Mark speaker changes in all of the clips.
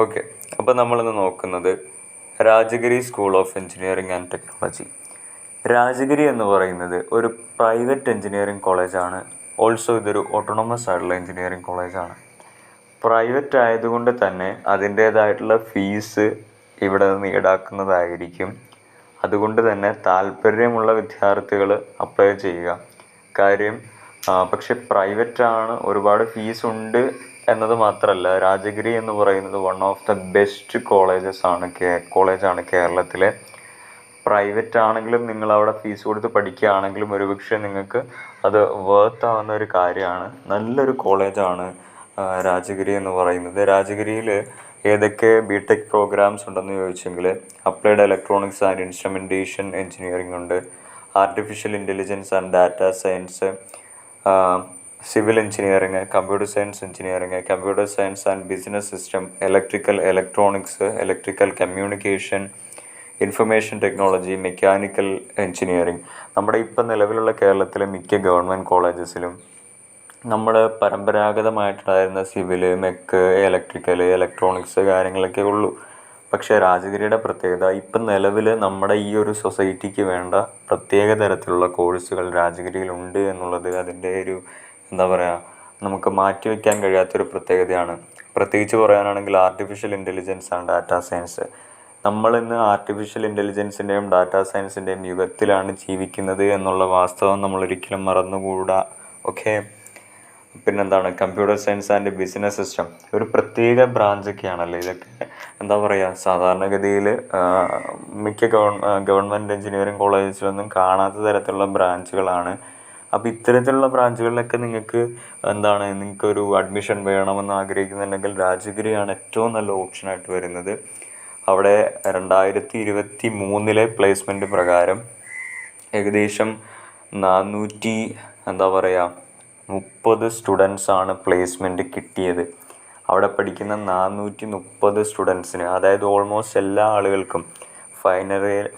Speaker 1: Okay, അപ്പോൾ നമ്മളിന്ന് നോക്കുന്നത് Rajagiri school of engineering and technology. Rajagiri എന്ന് പറയുന്നത് ഒരു പ്രൈവറ്റ് എഞ്ചിനീയറിംഗ് കോളേജാണ്. ഓൾസോ ഇതൊരു ഓട്ടോണമസ് ആയിട്ടുള്ള എഞ്ചിനീയറിംഗ് കോളേജാണ്. പ്രൈവറ്റ് ആയതുകൊണ്ട് തന്നെ അതിൻ്റേതായിട്ടുള്ള ഫീസ് ഇവിടെ നിന്ന് ഈടാക്കുന്നതായിരിക്കും. അതുകൊണ്ട് തന്നെ താല്പര്യമുള്ള വിദ്യാർത്ഥികൾ അപ്ലൈ ചെയ്യുക. കാര്യം പക്ഷെ പ്രൈവറ്റാണ്, ഒരുപാട് ഫീസ് ഉണ്ട് എന്നത് മാത്രമല്ല, രാജഗിരി എന്ന് പറയുന്നത് വൺ ഓഫ് ദ ബെസ്റ്റ് കോളേജാണ് കേരളത്തിലെ. പ്രൈവറ്റ് ആണെങ്കിലും നിങ്ങൾ അവിടെ ഫീസ് കൊടുത്ത് പഠിക്കുകയാണെങ്കിലും ഒരുപക്ഷെ നിങ്ങൾക്ക് അത് വർത്ത് ആവുന്ന ഒരു കാര്യമാണ്. നല്ലൊരു കോളേജാണ് രാജഗിരി എന്ന് പറയുന്നത്. രാജഗിരിയിൽ ഏതൊക്കെ ബിടെക് പ്രോഗ്രാംസ് ഉണ്ടെന്ന് ചോദിച്ചെങ്കിൽ applied electronics and instrumentation engineering ഉണ്ട്, artificial intelligence and data science, civil engineering, computer science engineering, computer science and business system, electronics, electrical communication, information technology, mechanical engineering. നമ്മുടെ ഇപ്പം നിലവിലുള്ള കേരളത്തിലെ മിക്ക ഗവൺമെൻറ് കോളേജസിലും നമ്മൾ പരമ്പരാഗതമായിട്ടുണ്ടായിരുന്ന സിവിൽ, മെക്ക്, ഇലക്ട്രിക്കൽ, ഇലക്ട്രോണിക്സ് കാര്യങ്ങളൊക്കെ ഉള്ളൂ. പക്ഷേ രാജഗിരിയുടെ പ്രത്യേകത ഇപ്പം നിലവിൽ നമ്മുടെ ഈ ഒരു സൊസൈറ്റിക്ക് വേണ്ട പ്രത്യേക തരത്തിലുള്ള കോഴ്സുകൾ രാജഗിരിയിലുണ്ട് എന്നുള്ളത് അതിൻ്റെ ഒരു എന്താ പറയുക, നമുക്ക് മാറ്റിവെക്കാൻ കഴിയാത്തൊരു പ്രത്യേകതയാണ്. പ്രത്യേകിച്ച് പറയാനാണെങ്കിൽ artificial intelligence and data science. നമ്മളിന്ന് ആർട്ടിഫിഷ്യൽ ഇൻ്റലിജൻസിൻ്റെയും ഡാറ്റാ സയൻസിൻ്റെയും യുഗത്തിലാണ് ജീവിക്കുന്നത് എന്നുള്ള വാസ്തവം നമ്മളൊരിക്കലും മറന്നുകൂടാ. ഓക്കെ, പിന്നെന്താണ് computer science and business system, ഒരു പ്രത്യേക ബ്രാഞ്ചൊക്കെയാണല്ലോ ഇതൊക്കെ. എന്താ പറയുക, സാധാരണഗതിയിൽ മിക്ക ഗവൺമെൻറ് എഞ്ചിനീയറിംഗ് കോളേജസിലൊന്നും കാണാത്ത തരത്തിലുള്ള ബ്രാഞ്ചുകളാണ്. അപ്പോൾ ഇത്തരത്തിലുള്ള ബ്രാഞ്ചുകളിലൊക്കെ നിങ്ങൾക്കൊരു അഡ്മിഷൻ വേണമെന്ന് ആഗ്രഹിക്കുന്നുണ്ടെങ്കിൽ രാജഗിരിയാണ് ഏറ്റവും നല്ല ഓപ്ഷനായിട്ട് വരുന്നത്. അവിടെ 2023 പ്ലേസ്മെൻറ്റ് പ്രകാരം ഏകദേശം 430 സ്റ്റുഡൻസാണ് പ്ലേസ്മെൻറ്റ് കിട്ടിയത്. അവിടെ പഠിക്കുന്ന 430 സ്റ്റുഡൻസിന്, അതായത് ഓൾമോസ്റ്റ് എല്ലാ ആളുകൾക്കും,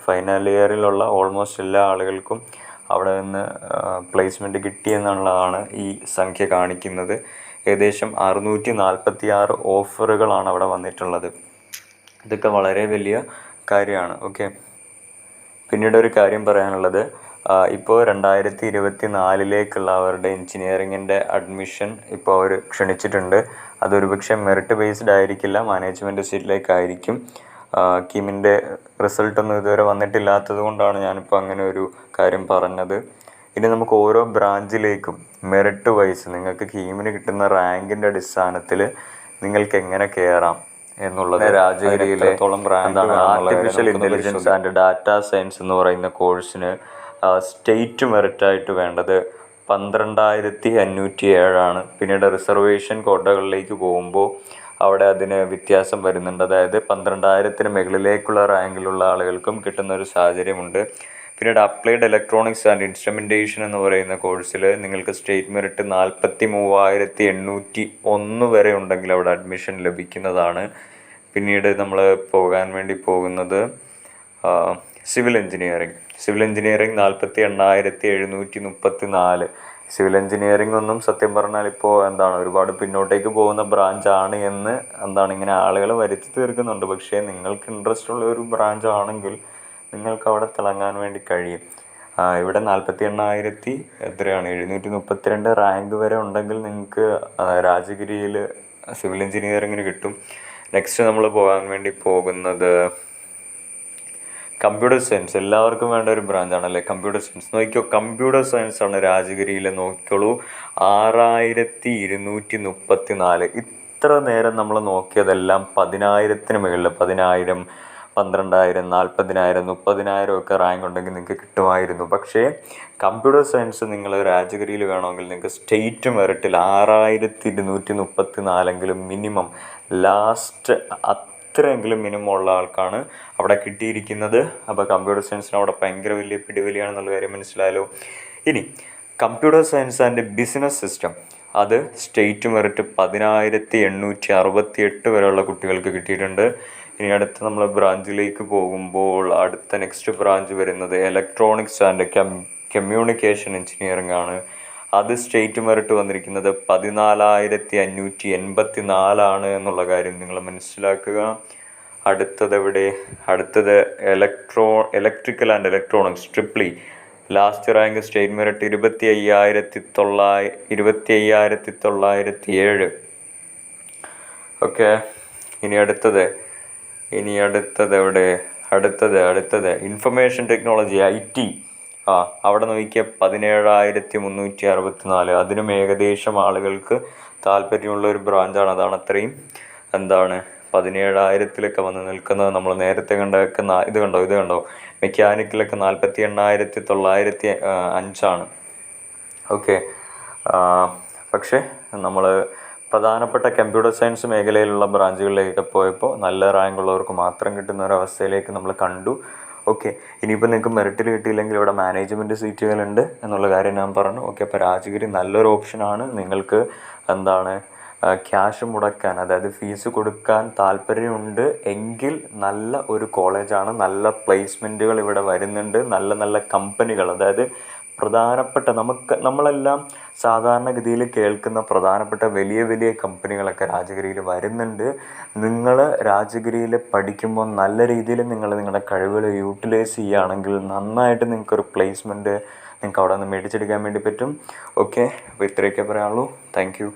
Speaker 1: ഫൈനൽ ഇയറിലുള്ള ഓൾമോസ്റ്റ് എല്ലാ ആളുകൾക്കും അവിടെ നിന്ന് പ്ലേസ്മെൻറ്റ് കിട്ടിയെന്നുള്ളതാണ് ഈ സംഖ്യ കാണിക്കുന്നത്. ഏകദേശം 646 ഓഫറുകളാണ് അവിടെ വന്നിട്ടുള്ളത്. ഇതൊക്കെ വളരെ വലിയ കാര്യമാണ്. ഓക്കെ, പിന്നീട് ഒരു കാര്യം പറയാനുള്ളത്, ഇപ്പോൾ 2024 അവരുടെ എഞ്ചിനീയറിങ്ങിൻ്റെ അഡ്മിഷൻ ഇപ്പോൾ അവർ ക്ഷണിച്ചിട്ടുണ്ട്. അതൊരു പക്ഷേ മെറിറ്റ് ബേസ്ഡ് ആയിരിക്കില്ല, മാനേജ്മെൻറ്റ് സീറ്റിലേക്കായിരിക്കും. കീമിൻ്റെ റിസൾട്ടൊന്നും ഇതുവരെ വന്നിട്ടില്ലാത്തത് കൊണ്ടാണ് ഞാനിപ്പോൾ അങ്ങനെ ഒരു കാര്യം പറഞ്ഞത്. ഇനി നമുക്ക് ഓരോ ബ്രാഞ്ചിലേക്കും മെറിറ്റ് വൈസ് നിങ്ങൾക്ക് കീമിന് കിട്ടുന്ന റാങ്കിൻ്റെ അടിസ്ഥാനത്തിൽ നിങ്ങൾക്ക് എങ്ങനെ കയറാം എന്നുള്ളത് രാജഗിരിയിലെ artificial intelligence and data science എന്ന് പറയുന്ന കോഴ്സിന് സ്റ്റേറ്റ് മെറിറ്റായിട്ട് വേണ്ടത് 12,507. പിന്നീട് റിസർവേഷൻ കോട്ടകളിലേക്ക് പോകുമ്പോൾ അവിടെ അതിന് വ്യത്യാസം വരുന്നുണ്ട്. അതായത് 12,000 മുകളിലേക്കുള്ള റാങ്കിലുള്ള ആളുകൾക്കും കിട്ടുന്ന ഒരു സാഹചര്യമുണ്ട്. പിന്നീട് അപ്ലൈഡ് ഇലക്ട്രോണിക്സ് ആൻഡ് ഇൻസ്ട്രുമെൻറ്റേഷൻ എന്ന് പറയുന്ന കോഴ്സിൽ നിങ്ങൾക്ക് സ്റ്റേറ്റ് മെറിറ്റ് 43,801 വരെ ഉണ്ടെങ്കിൽ അവിടെ അഡ്മിഷൻ ലഭിക്കുന്നതാണ്. പിന്നീട് നമ്മൾ പോകാൻ വേണ്ടി പോകുന്നത് സിവിൽ എഞ്ചിനീയറിംഗ് 48,734. സിവിൽ എഞ്ചിനീയറിംഗ് ഒന്നും സത്യം പറഞ്ഞാൽ ഇപ്പോൾ ഒരുപാട് പിന്നോട്ടേക്ക് പോകുന്ന ബ്രാഞ്ചാണ് എന്ന് ഇങ്ങനെ ആളുകൾ വരുത്തി തീർക്കുന്നുണ്ട്. പക്ഷേ നിങ്ങൾക്ക് ഇൻട്രസ്റ്റ് ഉള്ള ഒരു ബ്രാഞ്ച് ആണെങ്കിൽ നിങ്ങൾക്ക് അവിടെ തിളങ്ങാൻ വേണ്ടി കഴിയും. ഇവിടെ 48,732 റാങ്ക് വരെ ഉണ്ടെങ്കിൽ നിങ്ങൾക്ക് രാജഗിരിയിൽ സിവിൽ എഞ്ചിനീയറിങ്ങിന് കിട്ടും. നെക്സ്റ്റ് നമ്മൾ പോകാൻ വേണ്ടി പോകുന്നത് കമ്പ്യൂട്ടർ സയൻസ്. എല്ലാവർക്കും വേണ്ട ഒരു ബ്രാഞ്ചാണല്ലേ കമ്പ്യൂട്ടർ സയൻസ്. നോക്കിക്കോ, കമ്പ്യൂട്ടർ സയൻസ് ആണ് രാജഗിരിയിൽ. നോക്കിക്കോളൂ, 6,234. ഇത്ര നേരം നമ്മൾ നോക്കിയതെല്ലാം 10,000 മുകളിൽ, 10,000, 12,000, 40,000, 30,000 ഒക്കെ റാങ്ക് ഉണ്ടെങ്കിൽ നിങ്ങൾക്ക് കിട്ടുമായിരുന്നു. പക്ഷേ കമ്പ്യൂട്ടർ സയൻസ് നിങ്ങൾ രാജഗിരിയിൽ വേണമെങ്കിൽ നിങ്ങൾക്ക് സ്റ്റേറ്റ് മെറിറ്റിൽ 6,234 മിനിമം, ലാസ്റ്റ് അത്രയെങ്കിലും മിനിമം ഉള്ള ആൾക്കാണ് അവിടെ കിട്ടിയിരിക്കുന്നത്. അപ്പോൾ കമ്പ്യൂട്ടർ സയൻസിന് അവിടെ ഭയങ്കര വലിയ പിടിവലിയാണെന്നുള്ള കാര്യം മനസ്സിലായല്ലോ. ഇനി computer science and business system, അത് സ്റ്റേറ്റ് മെറിറ്റ് 10,868 വരെയുള്ള കുട്ടികൾക്ക് കിട്ടിയിട്ടുണ്ട്. ഇനി അടുത്ത നമ്മൾ ബ്രാഞ്ചിലേക്ക് പോകുമ്പോൾ നെക്സ്റ്റ് ബ്രാഞ്ച് വരുന്നത് ഇലക്ട്രോണിക്സ് ആൻഡ് കമ്മ്യൂണിക്കേഷൻ എഞ്ചിനീയറിംഗ് ആണ്. അത് സ്റ്റേറ്റ് മെറിറ്റ് വന്നിരിക്കുന്നത് 14,584 എന്നുള്ള കാര്യം നിങ്ങൾ മനസ്സിലാക്കുക. അടുത്തത് electrical and electronics ട്രിപ്ലി last rank state merit 25,907. Okay, ഇനി അടുത്തത് ഇൻഫർമേഷൻ ടെക്നോളജി IT. അവിടെ നോക്കിയാൽ 17,364. അതിനും ഏകദേശം ആളുകൾക്ക് താല്പര്യമുള്ള ഒരു ബ്രാഞ്ചാണ്. അതാണ് അത്രയും 17,000 വന്ന് നിൽക്കുന്നത്. നമ്മൾ നേരത്തെ ഇത് കണ്ടോ മെക്കാനിക്കലൊക്കെ 48,905. ഓക്കെ, പക്ഷേ നമ്മൾ പ്രധാനപ്പെട്ട കമ്പ്യൂട്ടർ സയൻസ് മേഖലയിലുള്ള ബ്രാഞ്ചുകളിലേക്കൊക്കെ പോയപ്പോൾ നല്ല റാങ്കുള്ളവർക്ക് മാത്രം കിട്ടുന്ന ഒരവസ്ഥയിലേക്ക് നമ്മൾ കണ്ടു. ഓക്കെ, ഇനിയിപ്പോൾ നിങ്ങൾക്ക് മെറിറ്റിൽ കിട്ടിയില്ലെങ്കിൽ ഇവിടെ മാനേജ്മെൻറ്റ് സീറ്റുകളുണ്ട് എന്നുള്ള കാര്യം ഞാൻ പറഞ്ഞു. ഓക്കെ, അപ്പോൾ രാജഗിരി നല്ലൊരു ഓപ്ഷനാണ്. നിങ്ങൾക്ക് ക്യാഷ് മുടക്കാൻ, അതായത് ഫീസ് കൊടുക്കാൻ താല്പര്യമുണ്ട് എങ്കിൽ നല്ല ഒരു കോളേജാണ്. നല്ല പ്ലേസ്മെൻറ്റുകൾ ഇവിടെ വരുന്നുണ്ട്. നല്ല നല്ല കമ്പനികൾ, അതായത് പ്രധാനപ്പെട്ട നമ്മളെല്ലാം സാധാരണഗതിയിൽ കേൾക്കുന്ന പ്രധാനപ്പെട്ട വലിയ വലിയ കമ്പനികളൊക്കെ രാജഗിരിയിൽ വരുന്നുണ്ട്. നിങ്ങൾ രാജഗിരിയിൽ പഠിക്കുമ്പോൾ നല്ല രീതിയിൽ നിങ്ങളുടെ കഴിവുകൾ യൂട്ടിലൈസ് ചെയ്യുകയാണെങ്കിൽ നന്നായിട്ട് നിങ്ങൾക്കൊരു പ്ലേസ്മെൻറ്റ് നിങ്ങൾക്ക് അവിടെ നിന്ന് മേടിച്ചെടുക്കാൻ വേണ്ടി പറ്റും. ഓക്കെ, അപ്പോൾ ഇത്രയൊക്കെ പറയാനുള്ളൂ. Thank you.